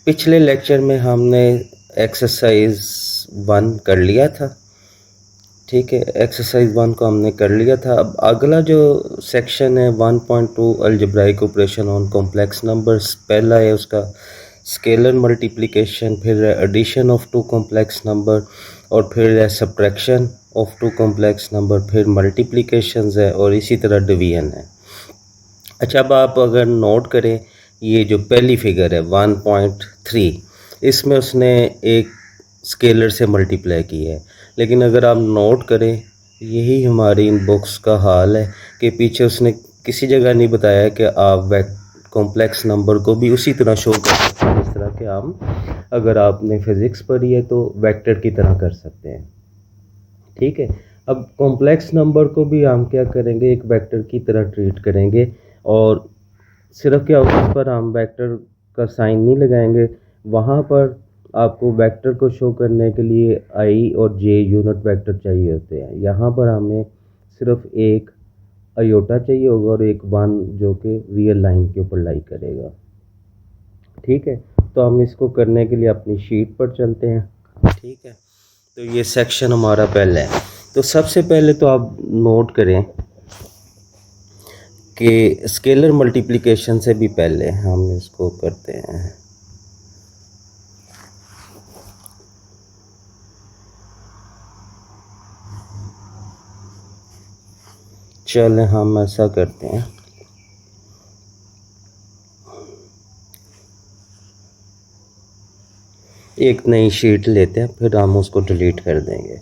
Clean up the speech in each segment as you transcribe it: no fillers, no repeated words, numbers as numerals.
पिछले लेक्चर में हमने एक्सरसाइज 1 कर लिया था। ठीक है, एक्सरसाइज 1 को हमने कर लिया था। अब अगला जो सेक्शन है 1.2 algebraic operation on complex numbers, पहला है उसका स्केलर मल्टीप्लिकेशन, फिर है addition of two complex number, और फिर है subtraction of two complex number, फिर मल्टीप्लिकेशंस है, और इसी तरह डिवीजन है। अच्छा, अब आप अगर नोट करें, ये जो पहली फिगर है 1.3, इसमें उसने एक स्केलर से मल्टीप्लाई किया है। लेकिन अगर आप नोट करें, यही हमारी इन बुक्स का हाल है कि पीछे उसने किसी जगह नहीं बताया कि आप कॉम्प्लेक्स नंबर को भी उसी तरह शो कर सकते हैं जिस तरह के हम, अगर आपने फिज़िक्स पढ़ी है तो वेक्टर की तरह कर सकते हैं। ठीक है, अब कॉम्प्लेक्स नंबर को भी हम क्या करेंगे, एक वेक्टर की तरह ट्रीट करेंगे, और सिर्फ क्या होगा, उस पर हम वेक्टर का साइन नहीं लगाएंगे। वहाँ पर आपको वेक्टर को शो करने के लिए आई और जे यूनिट वेक्टर चाहिए होते हैं। यहाँ पर हमें सिर्फ एक आयोटा चाहिए होगा और एक 1 जो कि रियल लाइन के ऊपर लाई करेगा। ठीक है, तो हम इसको करने के लिए अपनी शीट पर चलते हैं। ठीक है, तो ये सेक्शन हमारा पहला है। तो सबसे पहले तो आप नोट करें कि स्केलर मल्टीप्लिकेशन से भी पहले हम इसको करते हैं। चलें, हम ऐसा करते हैं, एक नई शीट लेते हैं, फिर हम उसको डिलीट कर देंगे।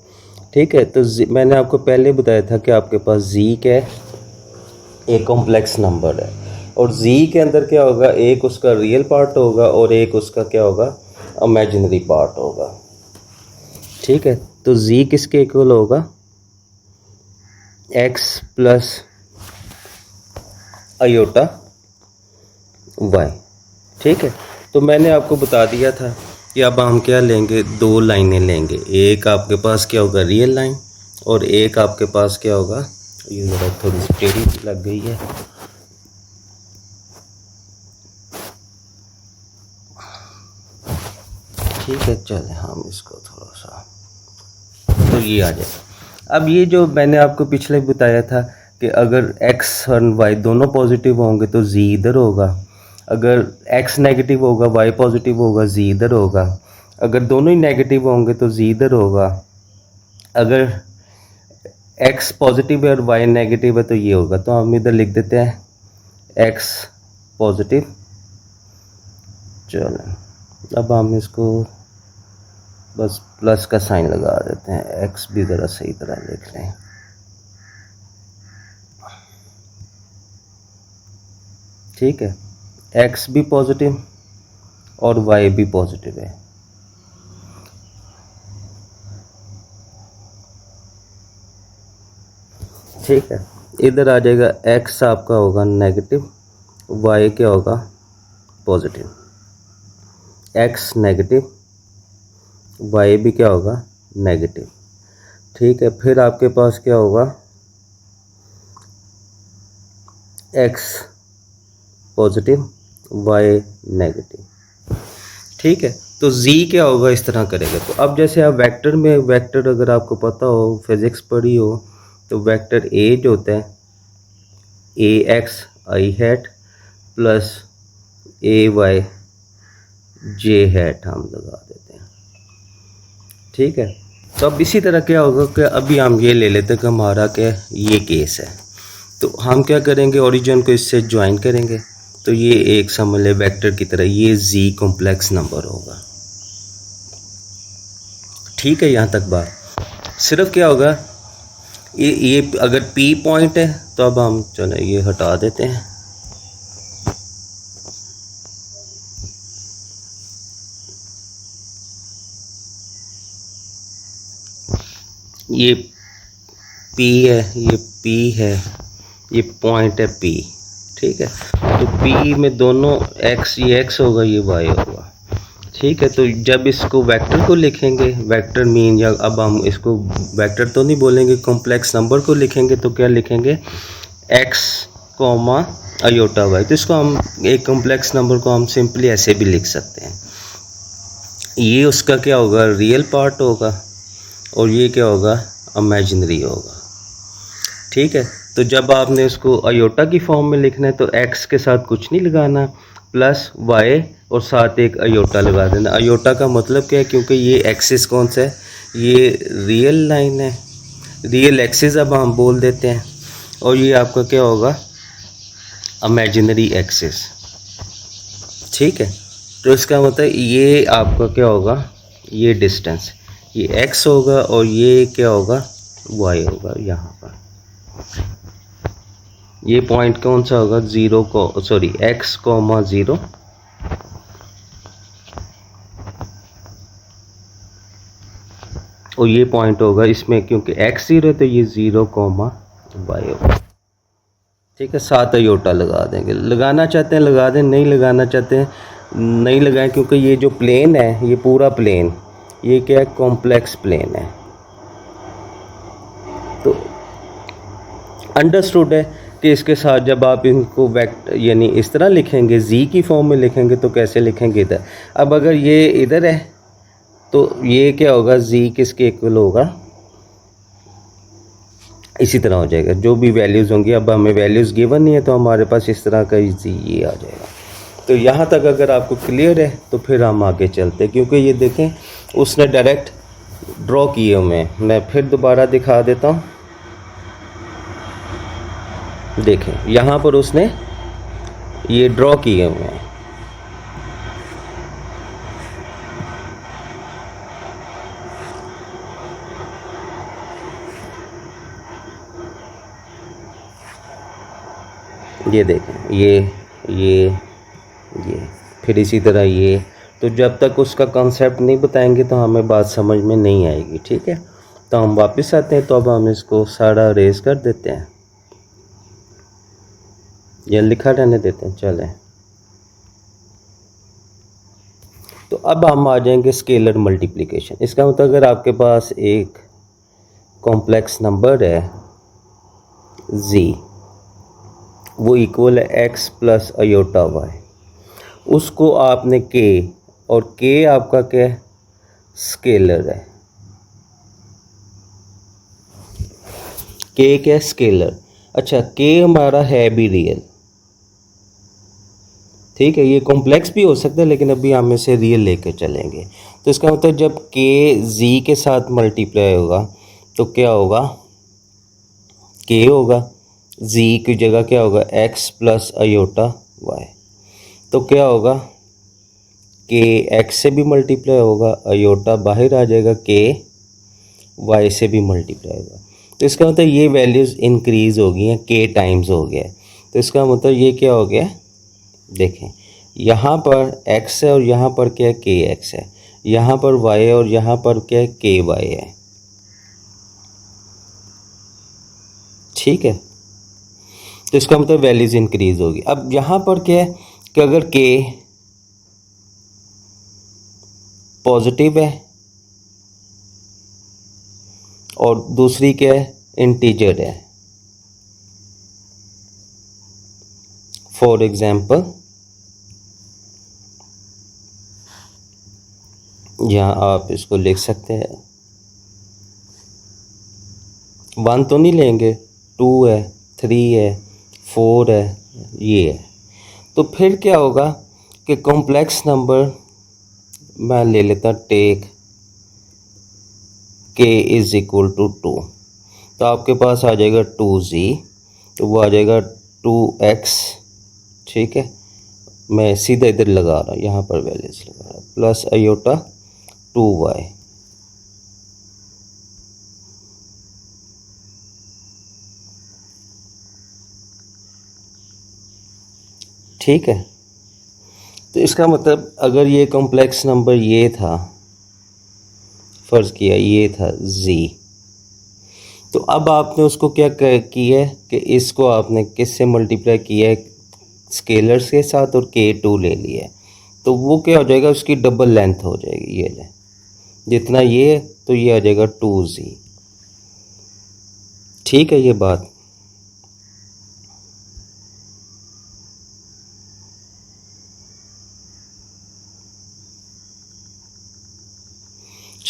ठीक है, तो मैंने आपको पहले बताया था कि आपके पास जी क्या है, एक कॉम्प्लेक्स नंबर है, और जी के अंदर क्या होगा, एक उसका रियल पार्ट होगा और एक उसका क्या होगा, इमेजिनरी पार्ट होगा। ठीक है, तो जी किसके इक्वल होगा, x प्लस आयोटा y। ठीक है, तो मैंने आपको बता दिया था कि अब हम क्या लेंगे, 2 लाइनें लेंगे। एक आपके पास क्या होगा, रियल लाइन, और एक आपके पास क्या होगा, ये ज़रा थोड़ी सी टेढ़ी लग गई है। ठीक है, चलें हम इसको थोड़ा सा, तो ये आ जाए। अब ये जो मैंने आपको पिछले बताया था कि अगर x और y दोनों पॉजिटिव होंगे तो z इधर होगा, अगर x नेगेटिव होगा y पॉजिटिव होगा z इधर होगा, अगर दोनों ही नेगेटिव होंगे तो z इधर होगा, अगर x पॉजिटिव है और y नेगेटिव है तो ये होगा। तो हम इधर लिख देते हैं x पॉजिटिव। चलो, अब हम इसको बस प्लस का साइन लगा देते हैं, x भी ज़रा सही तरह लिख लें। ठीक है, x भी पॉजिटिव और y भी पॉजिटिव है। ठीक है, इधर आ जाएगा, x आपका होगा नेगेटिव, y क्या होगा, पॉजिटिव। x नेगेटिव, y भी क्या होगा, नेगेटिव। ठीक है, फिर आपके पास क्या होगा, x पॉजिटिव, y नेगेटिव। ठीक है, तो z क्या होगा, इस तरह करेगा। तो अब जैसे आप वेक्टर में, वेक्टर अगर आपको पता हो, फिजिक्स पढ़ी हो, तो वेक्टर a जो होता है ax i hat plus ay j hat हम लगा देते हैं। ठीक है, तो अब इसी तरह क्या होगा कि अभी हम ये ले लेते हैं कि हमारा क्या ये केस है, तो हम क्या करेंगे, ओरिजिन को इससे ज्वाइन करेंगे, तो ये एक समझ ले वेक्टर की तरह ये z कॉम्प्लेक्स नंबर होगा। ठीक है, यहाँ तक बात। सिर्फ क्या होगा, ये अगर P पॉइंट है तो अब हम चलो ये हटा देते हैं। ये P है, ये P है, ये पॉइंट है P। ठीक है, तो P में दोनों x, ये x होगा, ये y होगा। ठीक है, तो जब इसको वेक्टर को लिखेंगे, वेक्टर मीन, या अब हम इसको वेक्टर तो नहीं बोलेंगे, कॉम्प्लेक्स नंबर को लिखेंगे तो क्या लिखेंगे, x कॉमा आयोटा y। तो इसको हम एक कॉम्प्लेक्स नंबर को हम सिंपली ऐसे भी लिख सकते हैं। ये उसका क्या होगा, रियल पार्ट होगा, और ये क्या होगा, इमेजिनरी होगा। ठीक है, तो जब आपने उसको अयोटा की फॉर्म में लिखना है तो एक्स के साथ कुछ नहीं लगाना, प्लस वाई और साथ एक अयोटा लगा देना। अयोटा का मतलब क्या है, क्योंकि ये एक्सिस कौन सा है, ये रियल लाइन है, रियल एक्सिस अब हम बोल देते हैं, और ये आपका क्या होगा, इमेजिनरी एक्सिस। ठीक है, तो इसका मतलब ये आपका क्या होगा, ये डिस्टेंस, ये एक्स होगा और ये क्या होगा, वाई होगा। यहाँ पर ये पॉइंट कौन सा होगा, ज़ीरो को सॉरी एक्स कोमा ज़ीरो, और ये पॉइंट होगा इसमें, क्योंकि एक्स ज़ीरो तो ये ज़ीरो कोमा वाई होगा। ठीक है, सात अयोटा लगा देंगे, लगाना चाहते हैं लगा दें, नहीं लगाना चाहते हैं नहीं लगाएं, क्योंकि ये जो प्लेन है, ये पूरा प्लेन, ये क्या है, कॉम्प्लेक्स प्लेन है। तो अंडरस्टूड है कि इसके साथ जब आप इनको वेक्टर यानी इस तरह लिखेंगे, जी की फॉर्म में लिखेंगे, तो कैसे लिखेंगे इधर। अब अगर ये इधर है तो ये क्या होगा, जी किसके इक्वल होगा, इसी तरह हो जाएगा, जो भी वैल्यूज़ होंगी। अब हमें वैल्यूज़ गिवन नहीं है तो हमारे पास इस तरह का जी ये आ जाएगा। तो यहाँ तक अगर आपको क्लियर है तो फिर हम आगे चलते हैं, क्योंकि ये देखें उसने डायरेक्ट ड्रॉ किए हुए हैं। मैं फिर दोबारा दिखा देता हूँ, देखें यहाँ पर उसने ये ड्रॉ किए हुए हैं। ये देखें ये फिर इसी तरह ये। तो जब तक उसका कॉन्सेप्ट नहीं बताएंगे तो हमें बात समझ में नहीं आएगी। ठीक है, तो हम वापस आते हैं, तो अब हम इसको सारा रेज कर देते हैं, ये लिखा रहने देते हैं। चलें, तो अब हम आ जाएंगे स्केलर मल्टीप्लिकेशन। इसका मतलब अगर आपके पास एक कॉम्प्लेक्स नंबर है z, वो इक्वल है x प्लस अयोटा वाई, उसको आपने k, और k आपका क्या है, स्केलर है। k क्या है, स्केलर। अच्छा, k हमारा है भी रियल। ठीक है, ये कॉम्प्लेक्स भी हो सकता है, लेकिन अभी हम इसे रियल लेकर चलेंगे। तो इसका मतलब जब k z के साथ मल्टीप्लाई होगा तो क्या होगा, k होगा, z की जगह क्या होगा, x प्लस अयोटा y। तो क्या होगा, k x से भी मल्टीप्लाई होगा, अयोटा बाहर आ जाएगा, k y से भी मल्टीप्लाई होगा। तो इसका मतलब ये वैल्यूज़ इंक्रीज़ हो गई हैं, k टाइम्स हो गया है। तो इसका मतलब ये क्या हो गया, देखें यहाँ पर x है और यहाँ पर क्या है, के एक्स है, यहाँ पर y है और यहाँ पर क्या है, के वाई है। ठीक है, तो इसका मतलब वैल्यूज़ इंक्रीज़ होगी। अब यहाँ पर क्या है कि अगर k पॉजिटिव है और दूसरी क्या है, इंटीजर है, फॉर एग्जाम्पल यहाँ आप इसको लिख सकते हैं, 1 तो नहीं लेंगे, 2 है, 3 है, 4 है, ये है। तो फिर क्या होगा कि कॉम्प्लेक्स नंबर मैं ले लेता, take k is equal to 2, तो आपके पास आ जाएगा 2z, तो वो आ जाएगा 2x। ठीक है, मैं सीधा इधर लगा रहा हूँ, यहाँ पर वैल्यूज लगा रहा हूँ, प्लस अयोटा 2y। ठीक है, तो इसका मतलब अगर ये कॉम्प्लेक्स नंबर ये था, फ़र्ज़ किया ये था z, तो अब आपने उसको क्या किया है कि इसको आपने किससे मल्टीप्लाई किया है, स्केलर्स के साथ, और k2 ले लिया है। तो वो क्या हो जाएगा, उसकी डबल लेंथ हो जाएगी, ये ले जितना ये है, तो ये आ जाएगा 2z। ठीक है, ये बात।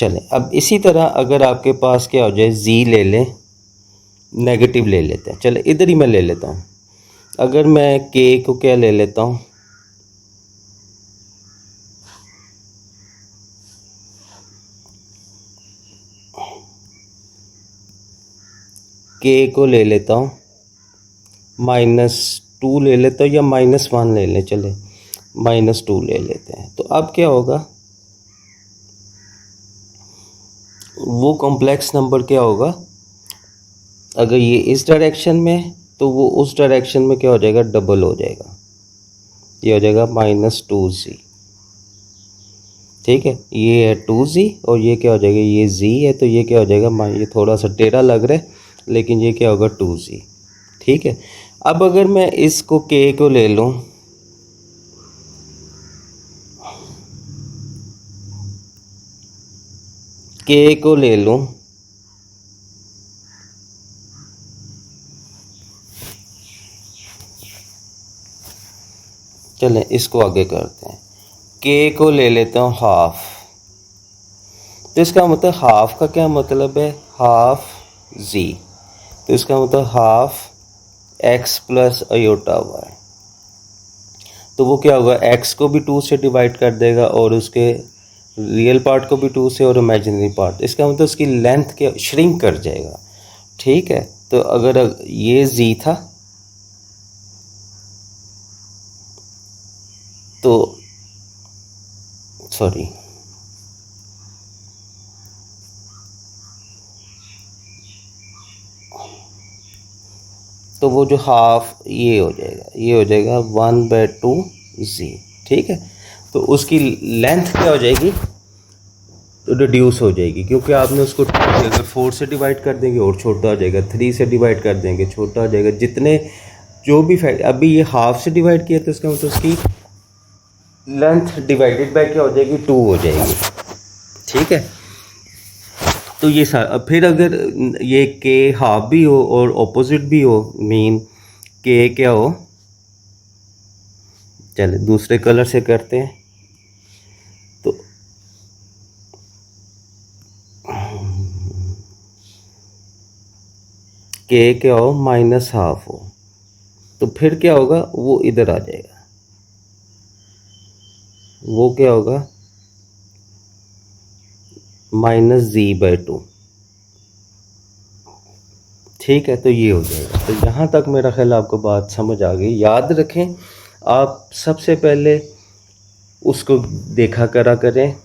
चलें, अब इसी तरह अगर आपके पास क्या हो जाए, जी ले लें, नेगेटिव ले लेते हैं। चले इधर ही मैं ले लेता हूँ। अगर मैं के को क्या ले लेता हूँ, के को ले लेता हूँ -2 ले लेता हूँ या -1 ले लें, चले -2 ले लेते हैं। तो अब क्या होगा, वो कॉम्प्लेक्स नंबर क्या होगा, अगर ये इस डायरेक्शन में तो वो उस डायरेक्शन में क्या हो जाएगा, डबल हो जाएगा, ये हो जाएगा -2z। ठीक है, ये है 2z और ये क्या हो जाएगा, ये z है तो ये क्या हो जाएगा, ये थोड़ा सा टेढ़ा लग रहा है लेकिन ये क्या होगा 2z। ठीक है, अब अगर मैं इसको k को ले लूँ, k को ले लूँ, चलें इसको आगे करते हैं, k को ले लेता हूँ हाफ। तो इसका मतलब हाफ का क्या मतलब है, हाफ z, तो इसका मतलब half x plus iota y। तो वो क्या होगा, x को भी 2 से डिवाइड कर देगा और उसके रियल पार्ट को भी 2 से और इमेजिनरी पार्ट, इसका मतलब उसकी लेंथ क्या श्रिंक कर जाएगा। ठीक है, तो अगर ये z था तो सॉरी तो वो जो हाफ ये हो जाएगा, ये हो जाएगा 1/2z। ठीक है, तो उसकी लेंथ क्या हो जाएगी, तो रिड्यूस हो जाएगी, क्योंकि आपने उसको अगर 4 से डिवाइड कर देंगे और छोटा हो जाएगा, 3 से डिवाइड कर देंगे छोटा हो जाएगा, जितने जो भी फैक्ट, अभी ये हाफ से डिवाइड किया तो इसका मतलब उसकी लेंथ डिवाइडेड बाय क्या हो जाएगी, 2 हो जाएगी। ठीक है, तो ये फिर अगर ये के हाफ भी हो और ऑपोजिट भी हो, मीन के क्या हो, चले दूसरे कलर से करते हैं, तो के क्या हो, -1/2 हो, तो फिर क्या होगा, वो इधर आ जाएगा, वो क्या होगा -z/2। ठीक है, तो ये हो जाएगा। तो यहाँ तक मेरा ख्याल आपको बात समझ आ गई। याद रखें, आप सबसे पहले उसको देखा करा करें,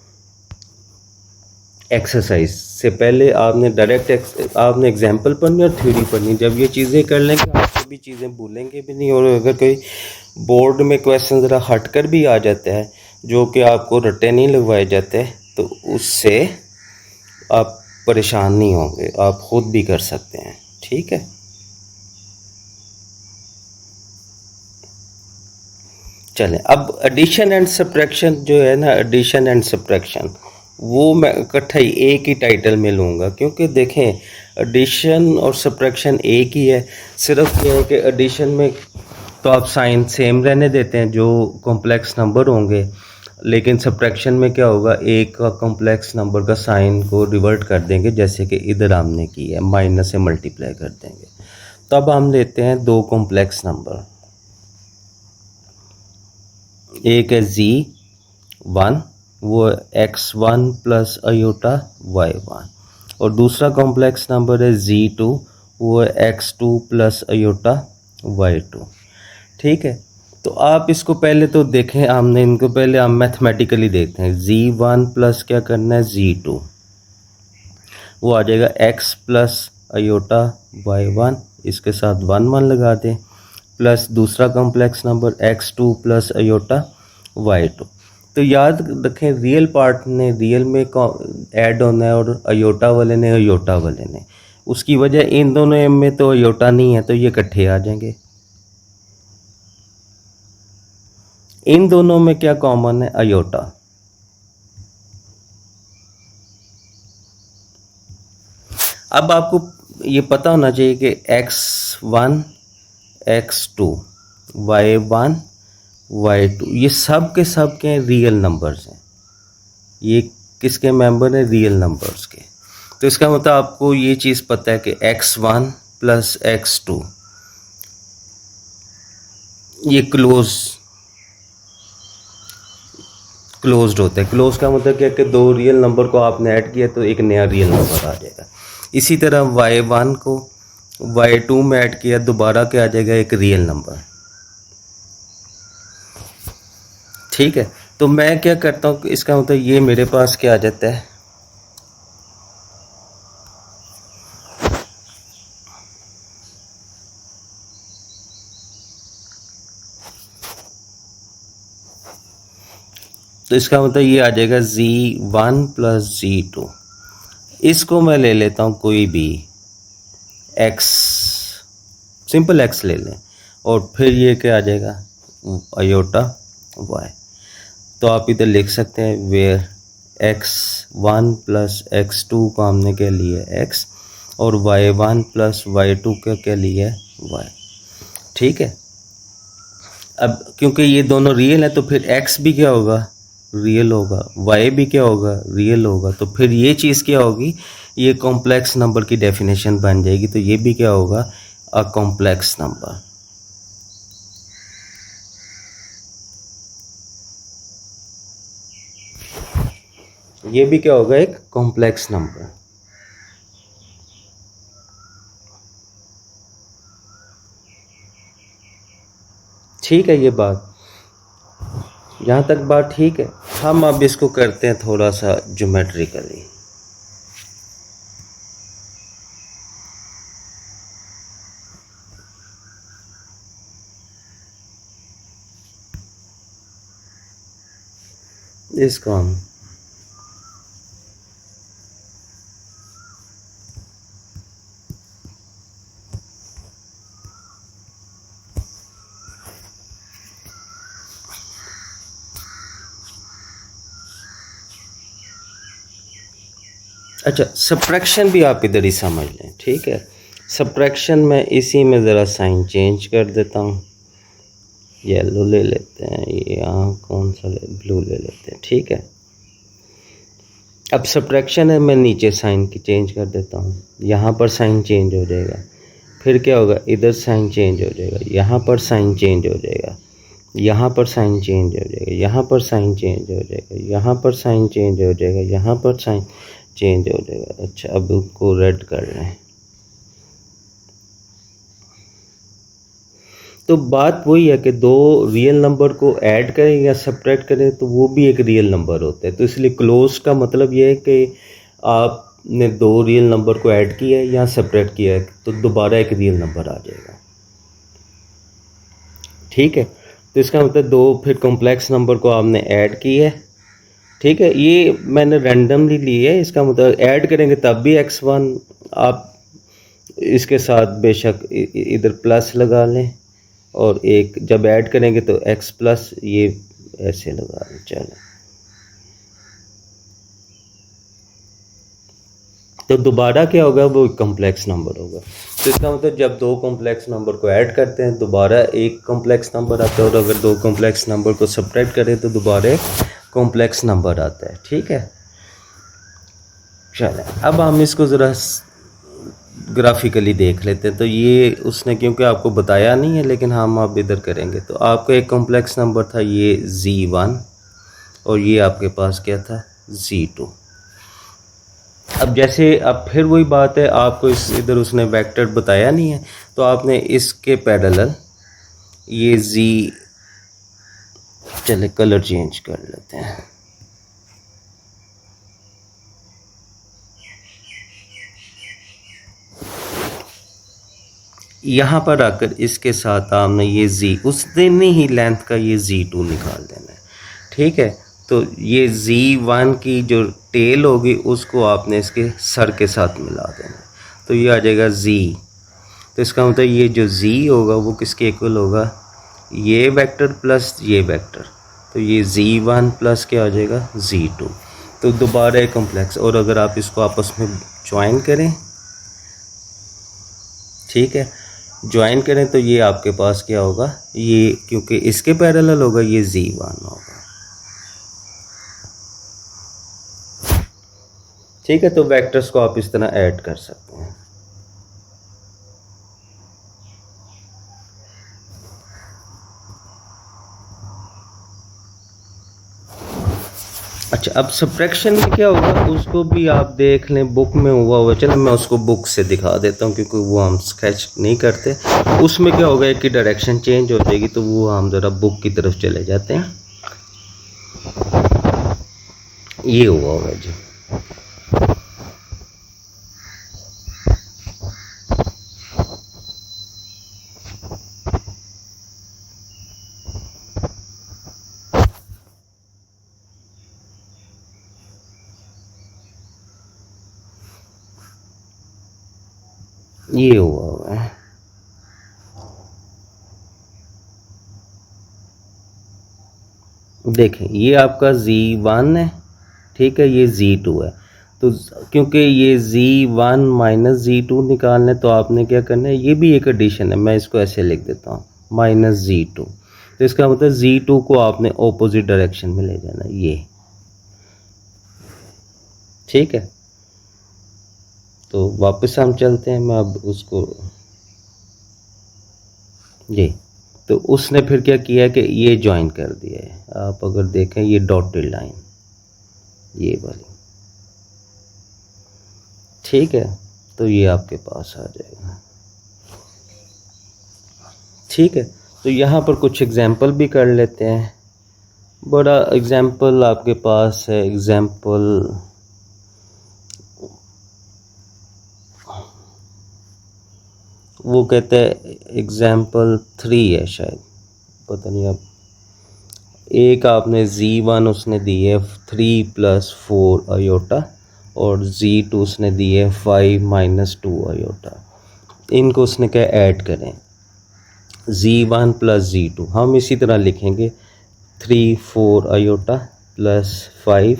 एक्सरसाइज से पहले आपने डायरेक्ट आपने एग्जाम्पल पढ़नी और थ्योरी पढ़नी। जब ये चीज़ें कर लेंगे आप सभी चीज़ें भूलेंगे भी नहीं, और अगर कोई बोर्ड में क्वेश्चन ज़रा हट कर भी आ जाता है जो कि आपको रट्टे नहीं लगवाए जाते, तो उससे आप परेशान नहीं होंगे, आप खुद भी कर सकते हैं। ठीक है, चलें अब एडिशन एंड सब्ट्रैक्शन जो है ना, एडिशन एंड सब्ट्रैक्शन वो मैं इकट्ठा ही एक ही टाइटल में लूँगा, क्योंकि देखें एडिशन और सब्ट्रैक्शन एक ही है। सिर्फ ये है कि एडिशन में तो आप साइन सेम रहने देते हैं जो कॉम्प्लेक्स नंबर होंगे, लेकिन सब्ट्रैक्शन में क्या होगा, एक का कॉम्प्लेक्स नंबर का साइन को रिवर्ट कर देंगे, जैसे कि इधर हमने की है, माइनस से मल्टीप्लाई कर देंगे। तब हम लेते हैं दो कॉम्प्लेक्स नंबर, एक है z1 वो x1 प्लस अयोटा y1, और दूसरा कॉम्प्लेक्स नंबर है z2 वो x2 प्लस अयोटा y2। ठीक है, तो आप इसको पहले तो देखें, हमने इनको पहले हम मैथमेटिकली देखते हैं। z1 प्लस क्या करना है, z2 वो आ जाएगा x प्लस अयोटा y1, इसके साथ 1 1 लगा दें, प्लस दूसरा complex number x2 plus iota y2। तो याद रखें, रियल पार्ट ने रियल में ऐड होना है और अयोटा वाले ने अयोटा वाले ने, उसकी वजह इन दोनों में तो अयोटा नहीं है तो ये इकट्ठे आ जाएंगे। इन दोनों में क्या कॉमन है, अयोटा। अब आपको ये पता होना चाहिए कि x1 x2 y1 y2 ये सब के रियल नंबर्स हैं, ये किसके मेंबर हैं, रियल नंबर्स के। तो इसका मतलब आपको ये चीज़ पता है कि x1 प्लस x2 ये क्लोज्ड होता है। क्लोज का मतलब क्या कि दो रियल नंबर को आपने ऐड किया तो एक नया रियल नंबर आ जाएगा। इसी तरह y1 को y2 में ऐड किया, दोबारा क्या आ जाएगा, एक रियल नंबर। ठीक है, तो मैं क्या करता हूँ, इसका मतलब ये मेरे पास क्या आ जाता है, तो इसका मतलब ये आ जाएगा z1 प्लस z2। इसको मैं ले लेता हूँ कोई भी x, सिंपल x ले लें, और फिर ये क्या आ जाएगा, आयोटा y। तो आप इधर लिख सकते हैं वेयर x1 प्लस x2 को हमने क्या लिया x, और y1 प्लस y2 का क्या लिया y। ठीक है, अब क्योंकि ये दोनों रियल है तो फिर x भी क्या होगा, रियल होगा, y भी क्या होगा, रियल होगा। तो फिर ये चीज़ क्या होगी, ये कॉम्प्लेक्स नंबर की डेफिनेशन बन जाएगी। तो ये भी क्या होगा, अ कॉम्प्लेक्स नंबर। ये भी क्या होगा, एक कॉम्प्लेक्स नंबर। ठीक है, ये बात, यहाँ तक बात ठीक है। हम अब इसको करते हैं थोड़ा सा ज्योमेट्रिकली। इसको हम अच्छा, सब्ट्रैक्शन भी आप इधर ही समझ लें। ठीक है, सब्ट्रैक्शन में इसी में ज़रा साइन चेंज कर देता हूँ, येलो ले लेते हैं, यहाँ कौन सा ब्लू ले लेते हैं। ठीक है, अब सब्ट्रैक्शन है, मैं नीचे साइन की चेंज कर देता हूँ, यहाँ पर साइन चेंज हो जाएगा, फिर क्या होगा, इधर साइन चेंज हो जाएगा, यहाँ पर साइन चेंज हो जाएगा, यहाँ पर साइन चेंज हो जाएगा, यहाँ पर साइन चेंज हो जाएगा, यहाँ पर साइन चेंज हो जाएगा, यहाँ पर साइन चेंज हो जाएगा। अच्छा, अब उसको रेड कर लें। तो बात वही है कि दो रियल नंबर को ऐड करें या सब्ट्रैक्ट करें तो वो भी एक रियल नंबर होता है। तो इसलिए क्लोज का मतलब ये है कि आपने दो रियल नंबर को ऐड किया है या सब्ट्रैक्ट किया है तो दोबारा एक रियल नंबर आ जाएगा। ठीक है, तो इसका मतलब दो फिर कॉम्प्लेक्स नंबर को आपने ऐड किया है। ठीक है, ये मैंने रैंडमली ली है, इसका मतलब ऐड करेंगे तब भी x1, आप इसके साथ बेशक इधर प्लस लगा लें, और एक जब ऐड करेंगे तो x प्लस ये ऐसे लगा लें। चलो, तो दोबारा क्या होगा, वो कॉम्प्लेक्स नंबर होगा। तो इसका मतलब जब दो कॉम्प्लेक्स नंबर को ऐड करते हैं दोबारा एक कॉम्प्लेक्स नंबर आता है, और अगर दो कॉम्प्लेक्स नंबर को सब्ट्रैक्ट करें तो दोबारा एक कॉम्प्लेक्स नंबर आता है। ठीक है, चलें अब हम इसको ज़रा ग्राफिकली देख लेते हैं। तो ये उसने क्योंकि आपको बताया नहीं है, लेकिन हम अब इधर करेंगे। तो आपका एक कॉम्प्लेक्स नंबर था ये z1, और ये आपके पास क्या था, z2। अब जैसे अब फिर वही बात है, आपको इस इधर उसने वेक्टर बताया नहीं है, तो आपने इसके पैरेलल ये z, चले कलर चेंज कर लेते हैं, यहाँ पर आकर इसके साथ आपने ये z उसने ही लेंथ का ये z2 निकाल देना है। ठीक है, तो ये z1 की जो टेल होगी उसको आपने इसके सर के साथ मिला देना है, तो ये आ जाएगा z। तो इसका मतलब ये जो z होगा वो किसके इक्वल होगा, ये वेक्टर प्लस ये वेक्टर, तो ये z1 प्लस क्या आ जाएगा, z2। तो दोबारा एक कॉम्प्लेक्स, और अगर आप इसको आपस में ज्वाइन करें, ठीक है, ज्वाइन करें तो ये आपके पास क्या होगा, ये क्योंकि इसके पैरेलल होगा ये z1 होगा। ठीक है, तो वेक्टर्स को आप इस तरह ऐड कर सकते हैं। अच्छा, अब सब्ट्रैक्शन में क्या होगा उसको भी आप देख लें, बुक में हुआ हुआ। चलो मैं उसको बुक से दिखा देता हूँ क्योंकि वो हम स्केच नहीं करते। उसमें क्या होगा कि डायरेक्शन चेंज हो जाएगी, तो वो हम ज़रा बुक की तरफ चले जाते हैं। ये हुआ होगा जी, ये हुआ होगा। देखें ये आपका Z1 है, ठीक है, ये Z2 है। तो क्योंकि ये Z1 माइनस Z2 निकालना है तो आपने क्या करना है, ये भी एक एडिशन है, मैं इसको ऐसे लिख देता हूँ माइनस Z2। तो इसका मतलब Z2 को आपने ऑपोजिट डायरेक्शन में ले जाना, ये ठीक है। तो वापस हम चलते हैं, मैं अब उसको ये, तो उसने फिर क्या किया कि ये ज्वाइन कर दिया है। आप अगर देखें ये डॉटेड लाइन ये वाली, ठीक है, तो ये आपके पास आ जाएगा। ठीक है, तो यहाँ पर कुछ एग्जाम्पल भी कर लेते हैं। बड़ा एग्जाम्पल आपके पास है, एग्जाम्पल वो कहते हैं एग्जाम्पल 3 है शायद, पता नहीं। अब एक आपने Z1 उसने दी है 3 + 4 अयोटा और Z2 उसने दी है 5 - 2 अयोटा। इनको उसने क्या ऐड करें, Z1 + Z2 हम इसी तरह लिखेंगे 3 4 अयोटा + 5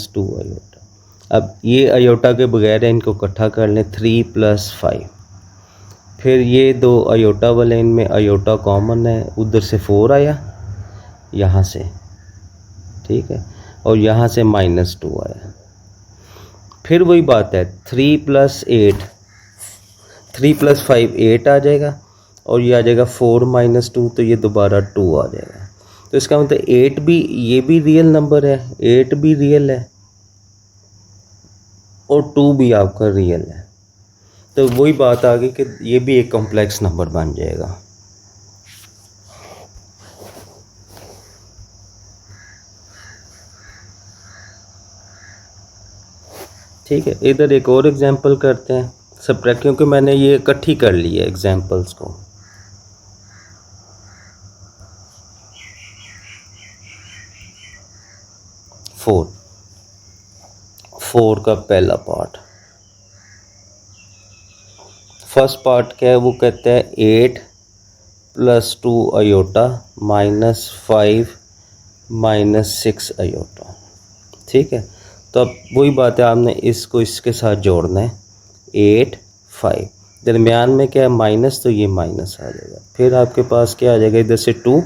- 2 अयोटा। अब ये अयोटा के बगैर है, इनको इकट्ठा कर लें 3 + 5। फिर ये दो अयोटा वाले, इनमें अयोटा कॉमन है, उधर से 4 आया यहाँ से, ठीक है, और यहाँ से -2 आया। फिर वही बात है 3 + 8, 3 + 5 8 आ जाएगा और ये आ जाएगा 4 - 2, तो ये दोबारा 2 आ जाएगा। तो इसका मतलब 8 भी, ये भी रियल नंबर है, 8 भी रियल है और 2 भी आपका रियल है। तो वही बात आ गई कि ये भी एक कॉम्प्लेक्स नंबर बन जाएगा। ठीक है, इधर एक और एग्जांपल करते हैं सब्ट्रैक्ट, क्योंकि मैंने ये इकट्ठी कर ली है एग्जांपल्स को। फोर का पहला पार्ट, फर्स्ट पार्ट क्या है, वो कहता है 8 + 2 अयोटा -5 - 6 अयोटा। ठीक है, तो अब वही बात है, आपने इसको इसके साथ जोड़ना है 8 5, दरमियान में क्या है माइनस, तो ये माइनस आ जाएगा। फिर आपके पास क्या आ जाएगा, इधर से 2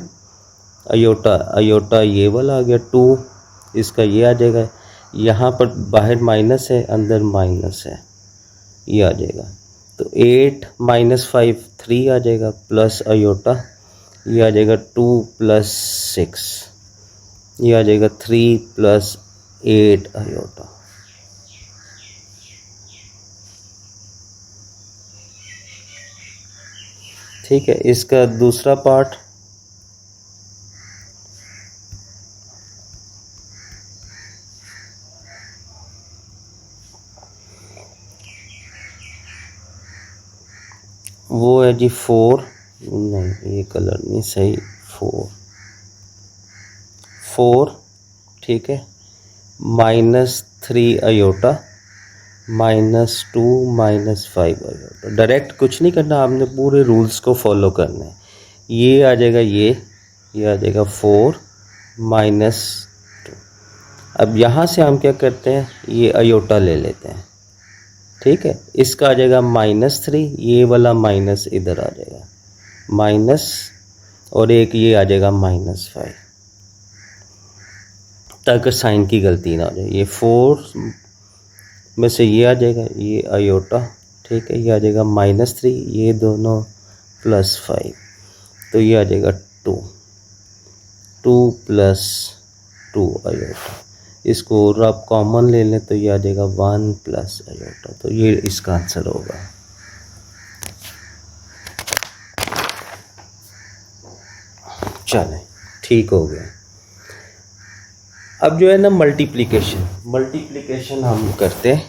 अयोटा, अयोटा ये वाला आ गया 2, इसका ये आ जाएगा। यहाँ पर बाहर माइनस है, अंदर माइनस है, ये आ जाएगा। तो 8 - 5 3 आ जाएगा, प्लस अयोटा ये आ जाएगा 2 + 6, ये आ जाएगा 3 + 8 अयोटा। ठीक है, इसका दूसरा पार्ट वो है जी 4, नहीं ये कलर नहीं सही, 4, ठीक है, -3 अयोटा -2 -5 अयोटा। डायरेक्ट कुछ नहीं करना, आपने पूरे रूल्स को फॉलो करना है। ये आ जाएगा ये आ जाएगा 4 -2। अब यहाँ से हम क्या करते हैं, ये अयोटा ले लेते हैं, ठीक है, इसका आ जाएगा -3, ये वाला माइनस इधर आ जाएगा माइनस, और एक ये आ जाएगा -5, ताकि साइन की गलती ना हो जाए। ये 4 में से ये आ जाएगा, ये आयोटा, ठीक है, ये आ जाएगा -3, ये दोनों +5, तो ये आ जाएगा 2 + 2 आयोटा। इसको और आप कॉमन ले लें तो ये आ जाएगा 1 + आयोटा, तो ये इसका आंसर होगा। चलें, ठीक हो गया। अब जो है ना मल्टीप्लिकेशन हम करते हैं।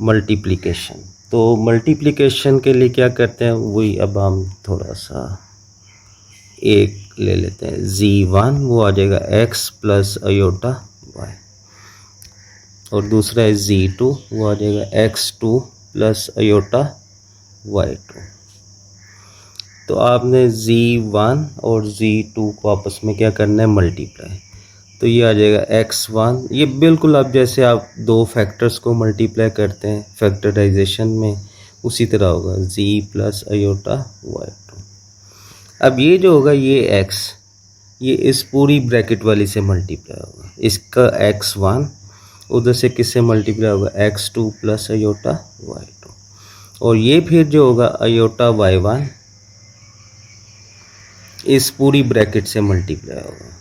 मल्टीप्लिकेशन, तो मल्टीप्लिकेशन के लिए क्या करते हैं वही अब हम थोड़ा सा एक ले लेते हैं, Z1 वो आ जाएगा x + आयोटा y, और दूसरा है Z2 वो आ जाएगा x2 + आयोटा y2। तो आपने Z1 और Z2 को आपस में क्या करना है, मल्टीप्लाई। तो ये आ जाएगा x1, ये बिल्कुल अब जैसे आप दो फैक्टर्स को मल्टीप्लाई करते हैं फैक्टराइजेशन में, उसी तरह होगा z + आयोटा y2। अब ये जो होगा ये x, ये इस पूरी ब्रैकेट वाली से मल्टीप्लाई होगा, इसका x1 उधर से किससे मल्टीप्लाई होगा, x2 + आयोटा y2, और ये फिर जो होगा आयोटा y1 इस पूरी ब्रैकेट से मल्टीप्लाई होगा।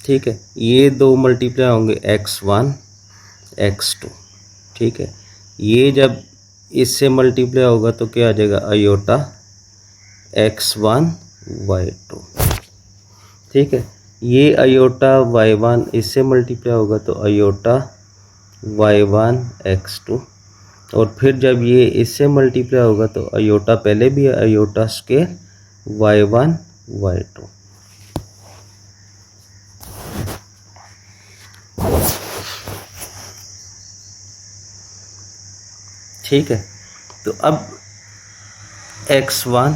ठीक है, ये दो मल्टीप्लाई होंगे x1 x2, ठीक है, ये जब इससे मल्टीप्लाई होगा तो क्या आ जाएगा, आयोटा x1 y2, ठीक है, ये आयोटा y1 इससे मल्टीप्लाई होगा तो आयोटा y1 x2, और फिर जब ये इससे मल्टीप्लाई होगा तो आयोटा पहले भी है, आयोटा स्क्वायर y1 y2। ठीक है, तो अब x1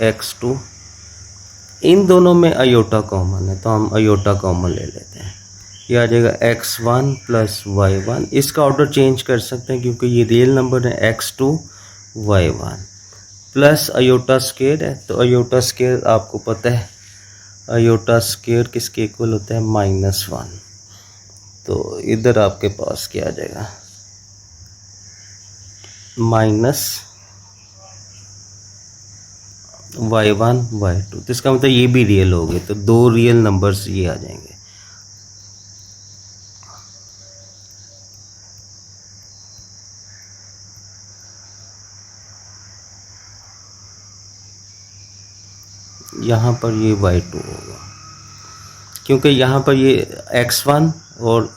x2 इन दोनों में आयोटा कॉमन है, तो हम आयोटा कॉमन ले लेते हैं। ये आ जाएगा x1 + y1, इसका ऑर्डर चेंज कर सकते हैं क्योंकि ये रियल नंबर है, x2 y1 plus iota square है, तो आयोटा स्क्वायर आपको पता है आयोटा स्क्वायर किसके इक्वल होता है, -1, तो इधर आपके पास क्या आ जाएगा, -y1 y2, तो इसका मतलब ये भी रियल हो गए, तो दो रियल नंबर्स ये आ जाएंगे। यहाँ पर ये y2 होगा क्योंकि यहाँ पर ये x1 और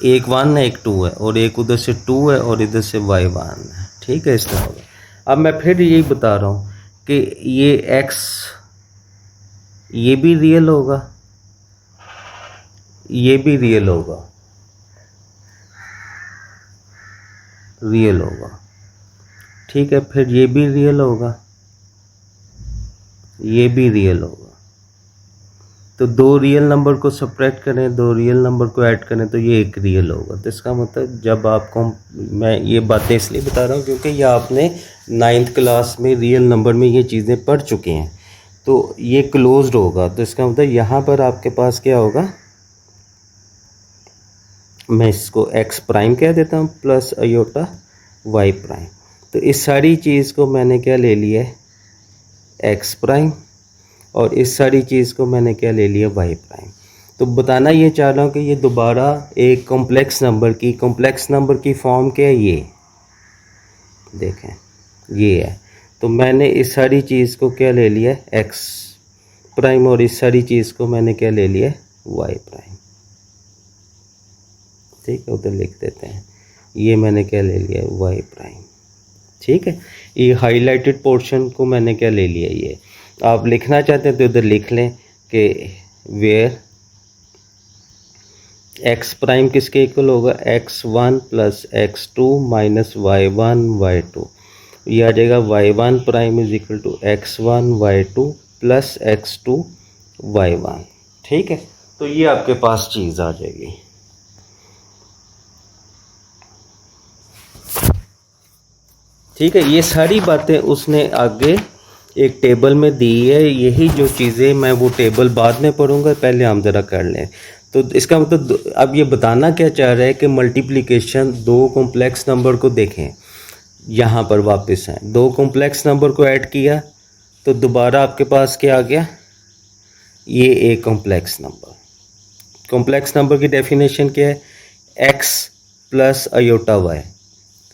एक 1 है एक 2 है, और एक उधर से 2 है और इधर से y1 है, ठीक है, इस तरह होगा। अब मैं फिर यही बता रहा हूँ कि ये x ये भी रियल होगा, ये भी रियल होगा, ठीक है, फिर ये भी रियल होगा, ये भी रियल होगा। तो दो रियल नंबर को सब्ट्रैक्ट करें, दो रियल नंबर को ऐड करें तो ये एक रियल होगा। तो इसका मतलब जब आपको, मैं ये बातें इसलिए बता रहा हूँ क्योंकि ये आपने 9th क्लास में रियल नंबर में ये चीज़ें पढ़ चुके हैं, तो ये क्लोज्ड होगा। तो इसका मतलब यहाँ पर आपके पास क्या होगा, मैं इसको x प्राइम कह देता हूँ प्लस आयोटा y प्राइम। तो इस सारी चीज़ को मैंने क्या ले लिया है, x प्राइम, और इस सारी चीज़ को मैंने क्या ले लिया, y प्राइम। तो बताना ये चाह रहा हूँ कि ये दोबारा एक कॉम्प्लेक्स नंबर की फॉर्म क्या है, ये देखें ये है। तो मैंने इस सारी चीज़ को क्या ले लिया, x प्राइम, और इस सारी चीज़ को मैंने क्या ले लिया, y प्राइम, ठीक है, उधर लिख देते हैं, ये मैंने क्या ले लिया, y प्राइम, ठीक है। ये हाईलाइटेड पोर्शन को मैंने क्या ले लिया, ये आप लिखना चाहते हैं तो इधर लिख लें कि वेयर x प्राइम किसके इक्वल होगा, x1 + x2 - y1 y2, ये आ जाएगा y1 prime = x1 y2 + x2 y1, ठीक है। तो ये आपके पास चीज़ आ जाएगी। ठीक है, ये सारी बातें उसने आगे एक टेबल में दी है, यही जो चीज़ें मैं वो टेबल बाद में पढ़ूंगा, पहले हम ज़रा कर लें। तो इसका मतलब अब ये बताना क्या चाह रहा है कि मल्टीप्लिकेशन दो कॉम्प्लेक्स नंबर को देखें, यहाँ पर वापस आए, दो कॉम्प्लेक्स नंबर को ऐड किया तो दोबारा आपके पास क्या आ गया, ये एक कॉम्प्लेक्स नंबर। कॉम्प्लेक्स नंबर की डेफिनेशन क्या है, x प्लस अयोटा y,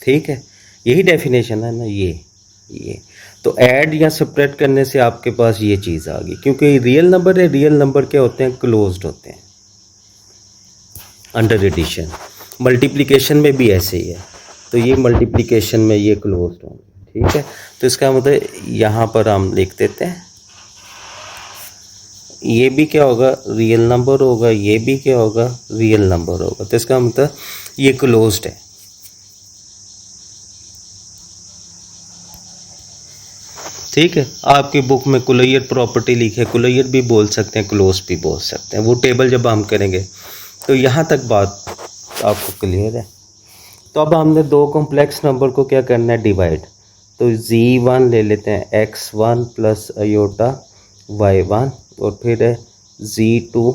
ठीक है, यही डेफिनेशन है ना ये। तो ऐड या सब्ट्रैक्ट करने से आपके पास ये चीज़ आ गई, क्योंकि रियल नंबर है, रियल नंबर क्या होते हैं, क्लोज्ड होते हैं अंडर एडिशन। मल्टीप्लिकेशन में भी ऐसे ही है, तो ये मल्टीप्लिकेशन में ये क्लोज्ड होंगे, ठीक है। तो इसका मतलब यहाँ पर हम लिख देते हैं, ये भी क्या होगा, रियल नंबर होगा, ये भी क्या होगा, रियल नंबर होगा। तो इसका मतलब ये क्लोज्ड है, ठीक है। आपकी बुक में कुलैयर प्रॉपर्टी लिखे, कुलैयर भी बोल सकते हैं, क्लोज भी बोल सकते हैं, वो टेबल जब हम करेंगे। तो यहाँ तक बात आपको क्लियर है। तो अब हमने दो कॉम्प्लेक्स नंबर को क्या करना है, डिवाइड। तो z1 ले लेते हैं, x1 प्लस अयोटा y1, और फिर है z2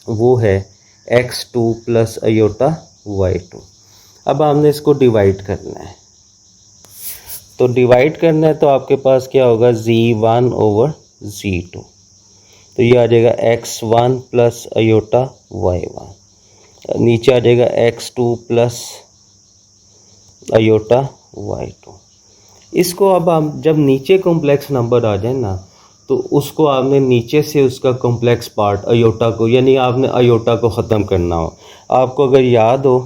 वो है x2 प्लस अयोटा y2। अब हमने इसको डिवाइड करना है, तो डिवाइड करना है तो आपके पास क्या होगा, z1 ओवर z2, तो ये आ जाएगा x1 प्लस अयोटा y1, नीचे आ जाएगा x2 प्लस अयोटा y2। इसको अब हम जब नीचे कॉम्प्लेक्स नंबर आ जाए ना, तो उसको आपने नीचे से उसका कॉम्प्लेक्स पार्ट अयोटा को, यानी आपने अयोटा को ख़त्म करना हो। आपको अगर याद हो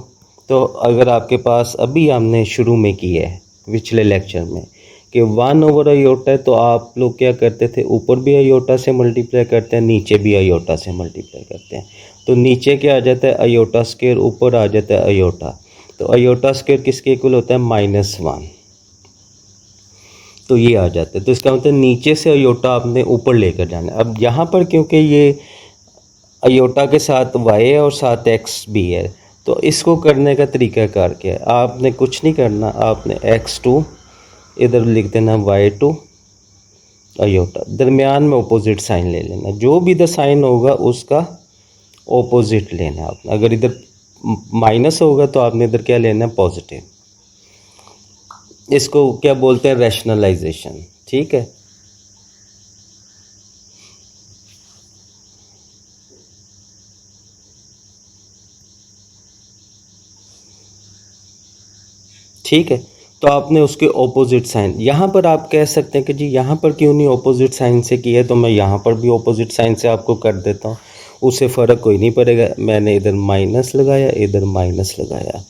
तो अगर आपके पास अभी हमने शुरू में किया है पिछले लेक्चर में कि 1 ओवर अयोटा है, तो आप लोग क्या करते थे, ऊपर भी अयोटा से मल्टीप्लाई करते हैं, नीचे भी अयोटा से मल्टीप्लाई करते हैं। तो नीचे क्या आ जाता है, अयोटा स्क्वायर, ऊपर आ जाता है अयोटा। तो अयोटा स्क्वायर किसके इक्वल होता है, -1, तो ये आ जाता है। तो इसका मतलब नीचे से अयोटा आपने ऊपर लेकर जाना है। अब यहाँ पर क्योंकि ये अयोटा के साथ y है और साथ x भी है, तो इसको करने का तरीकाकार क्या है, आपने कुछ नहीं करना, आपने x2 इधर लिख देना, y2 अयोटा, दरमियान में ऑपोजिट साइन ले लेना, जो भी इधर साइन होगा उसका ऑपोजिट लेना है आपने। अगर इधर माइनस होगा तो आपने इधर क्या लेना है, पॉजिटिव। इसको क्या बोलते हैं, रैशनलाइजेशन, ठीक है। ठीक है, तो आपने उसके ऑपोजिट साइन, यहाँ पर आप कह सकते हैं कि जी यहाँ पर क्यों नहीं ऑपोजिट साइन से किया है, तो मैं यहाँ पर भी ऑपोजिट साइन से आपको कर देता हूँ, उससे फ़र्क कोई नहीं पड़ेगा। मैंने इधर माइनस लगाया, इधर माइनस लगाया,